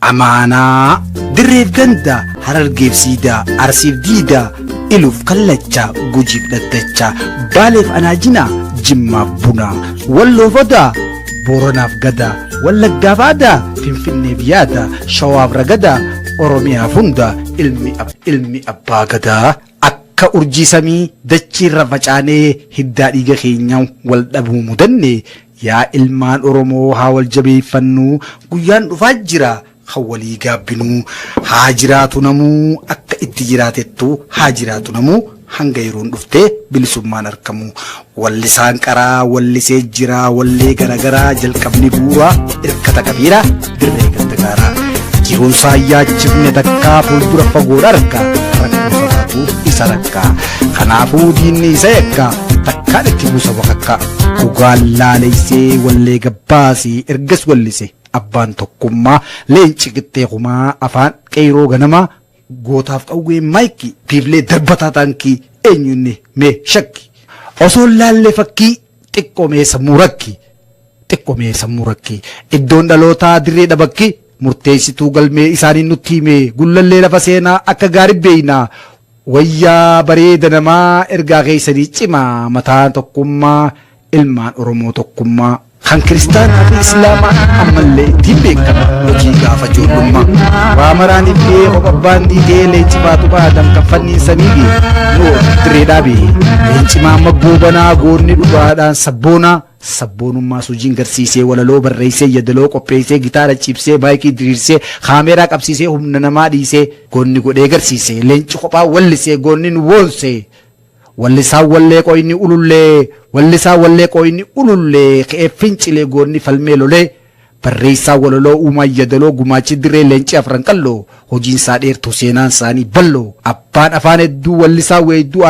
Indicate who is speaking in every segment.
Speaker 1: أمانة دريف جندا هرر جيب سيدا أرسيف ديدا إلوف كلتشا جوجيب لتشا بالف أنا جنا جمع بنا واللو فدا بورناف جدا ولا جافادا فين بيادا شواب رجدا أوروميا فندا علمي أبا جدا akka urjii samii dachii irra facaanee hiddaa dhiiga keenyaa wal dhabuu mudanne yaa ilmaan Oromoo haa wal jabeeffannuu guyyaan dhufaa jira hawalii gaabbinuu haa jiraatu namuu akka itti jiraatettu haa jiraatu namuu hanga yeroon dhuftee bilisummaan argamu wallisaan qaraa wallisee jira wallee garagaraa jalqabni bu'aa irkata qabiira dirree gaddagaaraa jiruun saayyaachifne takkaa fuuldura fagoodha argaa isaraka kanaafuu diinni isa yakka takkaan itti buusa wakakka dhugaan laaleessee wallee gabbaasee ergas wallise abbaan tokkummaa leenci qixxeekumaa afaan qeyroo ganamaa gootaaf qawwee maayikii biiflee darbataa taankii eenyunni mee shakki osoo laallee fakkii xiqqoomee sammuu rakki iddoon dhalootaa dirree dhabakki murteessituu galmee isaanii nutti himee gullallee lafa seenaa akka gaarii beeynaa wayyaa bareeda namaa ergaa keessanii cimaa mataan tokkummaa ilmaan Oromoo tokkummaa kan kiristaanaa fi islaamaa ammallee ittiin beekama hojii gaafa ijoollummaa waa maraaniif dhiyee qophabbaan dhiigee leenci baatu baadam kan fanniin samiidhi noo dirree dhaabee leenci maamma goobanaa goonni dhugaadhaan sabboonummaa suujiin garsiisee walaloo barreessee yadaloo qopheessee gitaara cibsee maayikii diriirsee kaameeraa qabsiisee humna namaa dhiisee goonni godhee garsiisee leenci kophaa wallisee goonni nu boonsee wallisaa wallee qoyni ulullee ka'ee fincilee goonni falmee lolee barreessaa walaloo uumaa yadaloo gumaachi dirree leenci afran qalloo hojiin isaa dheertuu seenaan isaanii balloo abbaan afaan hedduu wallisaa weedduu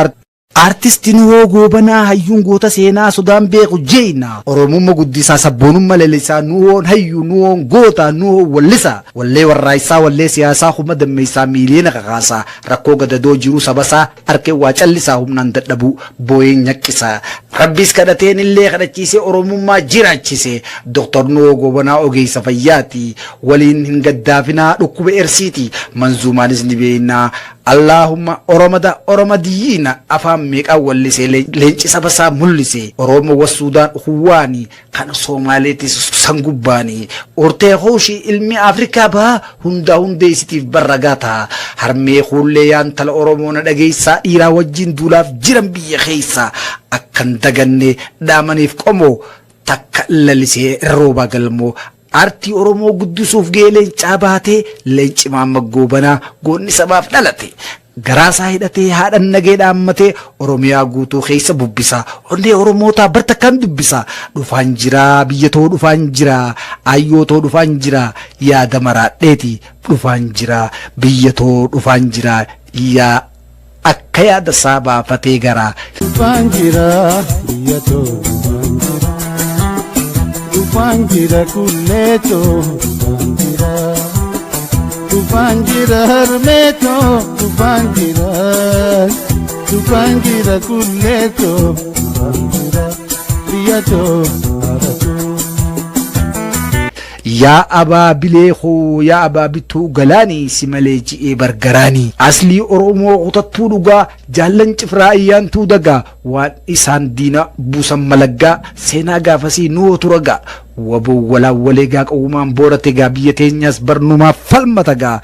Speaker 1: artistiin hoo goobanaa hayyuun goota seenaa sodaan beeku jeena oromummaa guddisaa sabboonummaa lalisaa nuwoon hayyuu nuwoon goota nuwoon wallisaa wallee warraayisaa wallee siyaasaa humna dammeessaa miiliyoona kakaasaa rakkoo gadadoo jiru sabasaa harkee waa callisaa humnaan dadhabuu booyeen nyaqqisaa rabbiis kadhateen illee kadhachiisee oromummaa jiraachisee doktor nuwoo goobanaa ogeessa fayyaati waliin hin gaddaafinaa dhukkuba ersiiti manzuumaanis ni beeynaa Allahumma Oromadiyyiina afaan meeqaa wallisee leenci sabasaa mul'ise Oromoo wasuudaan huwaanii kan Soomaaleetis sangubbaanii ortee hooshii ilmi Afrikaa bahaa hundeessitiif barragataa harmee kuullee yaantala Oromoo na dhageessaa dhiiraa wajjin duulaaf jiran biyya keessaa akkan daganne dhaamaniif qomoo takka lalisee roobaa galmoo artii Oromoo guddisuuf gee leencaa baatee leenci maamma goobanaa goonni sabaaf dhalate garaasaa hidhatee haadhan nagee dhaammatee Oromiyaa guutuu keessa bubbisaa onnee Oromootaa barta kan dubbisaa dhufaan jiraa biyyatoo dhufaan jiraa ayyootoo dhufaan jiraa yaada maraadheeti dhufaan jiraa biyyatoo dhufaan jiraa yaa akka yaada isaa baafatee garaa
Speaker 2: dhufaan jiraa biyyatoo Tufangira kuleto, tufangira hermeto, tufangira kuleto, biyato aratu.
Speaker 1: yaa abaa bileekoo yaa abaa bituu galaanii si malee ji'ee bargaraanii aslii Oromoo kutattuu dhugaa jaallan cifraa ayyaantuu dagaa waan isaan diina buusan malaggaa seenaa gaafasii nuwo turagaa waboo walaa gaa qawumaan boorate gaa biyya teenyaas barnumaaf falmata gaa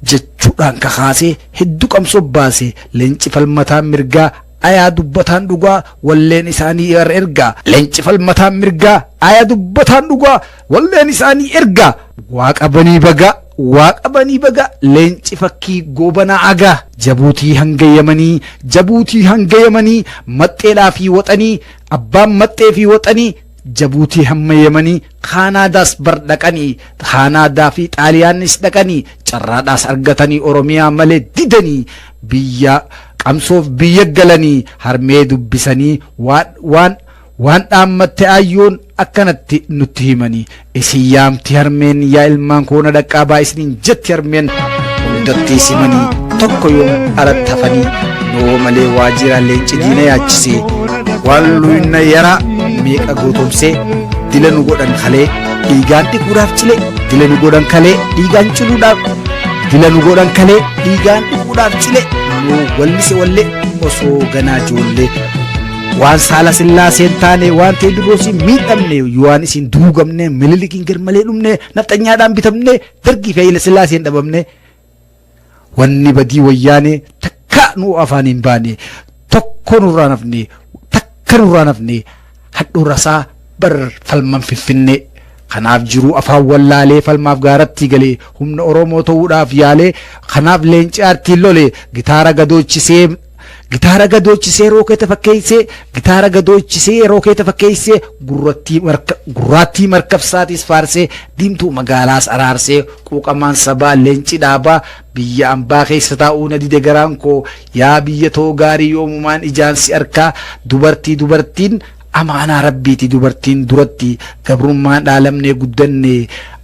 Speaker 1: jechuudhaan kakaasee hedduu qabsoo baase leenci falmataan mirgaa ayaa dubbataan dhugaa walleen isaanii ergaa leenci falmataan mirgaa ayaa dubbataan dhugaa walleen isaanii ergaa waaqa banii baga leenci fakkii goobanaa agaa jabuutii hangayamanii maxxeedhaa fi waxanii abbaan maxxee fi waxanii jabuutii hammayamanii kaanaadaas bardhaqanii kaanaadaa fi xaaliyaanis dhaqanii carraadhaas argatanii Oromiyaa malee didanii biyya qamsoof biyya galanii harmee dubbisanii waan dhaammatte ayyoon akkanatti nutti himanii isin yaamti harmeen yaa ilmaan koona dhaqqaabaa isiniin jetti harmeen hundatti simanii tokko yoom alatti hafanii noo malee waajjira leenci diina yaachisee waan luyna yara meeqa gootomsee dila nu godhan kalee dhiigaan dhiquudhaaf cilee dila nu godhan kalee dhiigaan ciluudhaaf dila nu godhan kalee dhiigaan dhuguudhaaf cile nu wallise wallee osoo ganaa ijoollee waan saala sillaaseen taane waan teediroosii miidhamne waan isin duugamne mililikiin garmalee dhumne nafxanyaadhaan bitamne dargii fi Haayile Sillaaseen dhabamne wanni badii wayyaane takka nu afaan hin baane tokko nurraa nafne takka nurraa nafne hadhuurasaa bar falman finfinne kanaaf jiru afaan wallaalee falmaaf gaaratti galee humna Oromoo ta'uudhaaf yaalee kanaaf leenci aartiin lole gitaara gadoochisee rookeeta fakkeessee gitaara gadoochisee rookeeta fakkeessee gurraattii markabsaatis faarsee diimtuu magaalaas araarsee quuqamaan sabaa leenci dhaabaa biyya ambaa keessa taa'uu na dide garaan koo yaa biyya too gaarii yoomumaan ijaansi arkaa dubartiin amaanaa rabbiiti dubartiin duratti gabrummaan dhaalamnee guddanne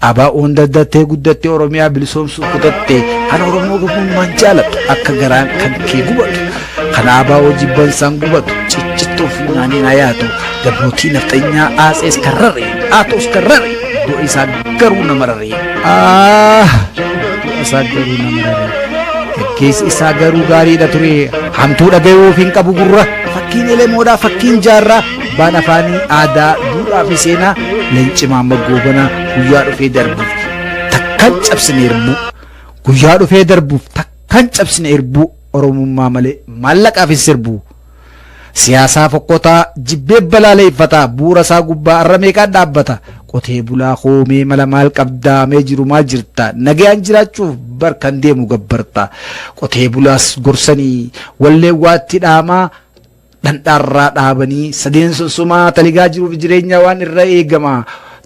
Speaker 1: abaa'oon daddattee guddatte Oromiyaa bilisoomsuu kutatte kan Oromoo gabrummaan jaalatu akka garaan kan kee gubatu kan abaa'oo jibbansaan gubatu ciccittuu fi naaniin hayaatu gabrootii nafxanyaa aasees karrare aatoos karrare du'a isaa garuu nama raree gaggeessi isaa garuu gaariidha ture hamtuu dhagayuuf hin qabu gurra fakkiin elemoodhaa fakkiin jaarraa baan afaanii aadaa duudhaa fi seenaa leenci Maamma Goobanaa guyyaa dhufee darbuuf takkan cabsine irbuu guyyaa dhufee darbuuf takkan cabsine irbuu Oromummaa malee maallaqaaf hin sirbuu siyaasaa fokkotaa jibbee balaaleeffataa bu'uura isaa gubbaa arra meeqaan dhaabbata qotee bulaa hoomee mala maal qabdaamee jiru maal jirta nagayaan jiraachuuf barkan deemu gabbarta qotee bulaas gorsanii wallee waatti dhaamaa dhandhaarraa dhaabanii sadeen sunsumaa taligaa jiruuf jireenya waan irraa eegama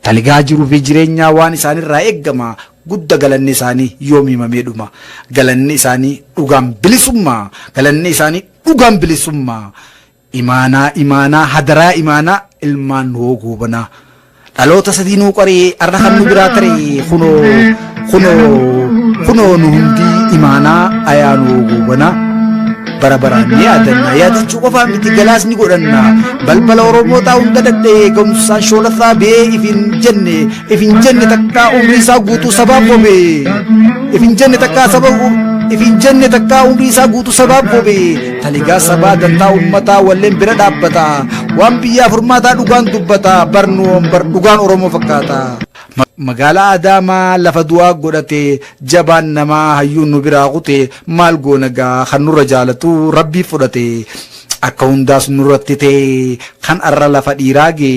Speaker 1: taligaa jiruuf jireenya waan isaan irraa eegama gudda galanni isaanii yoom himamee dhuma galanni isaanii dhugaan bilisummaa galanni isaanii dhugaan bilisummaa imaanaa hadaraa imaanaa ilmaan hoo Goobanaa dhaloota sadiinuu qoree arra kan nu biraa taree kunoo nu hundi imaanaa ayaanoo Goobanaa bara baraan ni yaadanna yaadachuu qofaan miti galaas ni godhanna balbala Oromootaa hunda danda'e gamsaan shoolataa bee ifin jenne takkaa umrii isaa guutuu sabaaf qobe ifin jenne takkaa umrii isaa guutuu sabaaf qobe taligaa sabaa dantaa ummataa walleen bira dhaabbata waan biyyaaf furmaataa dhugaan dubbata barnuun bar dhugaan Oromoo fakkaata. Magaalaa Adaamaa lafa du'aa godhate jabaan namaa hayyuun nu biraa kute maal goonagaa kan nurra jaalatu rabbii fudhate akka hundaas nurratti ta'e kan arra lafa dhiiraage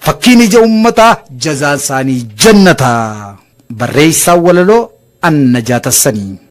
Speaker 1: fakkiin ija ummataa jazaan isaanii jannata barreessaa walaloo Anna Jaatassanii.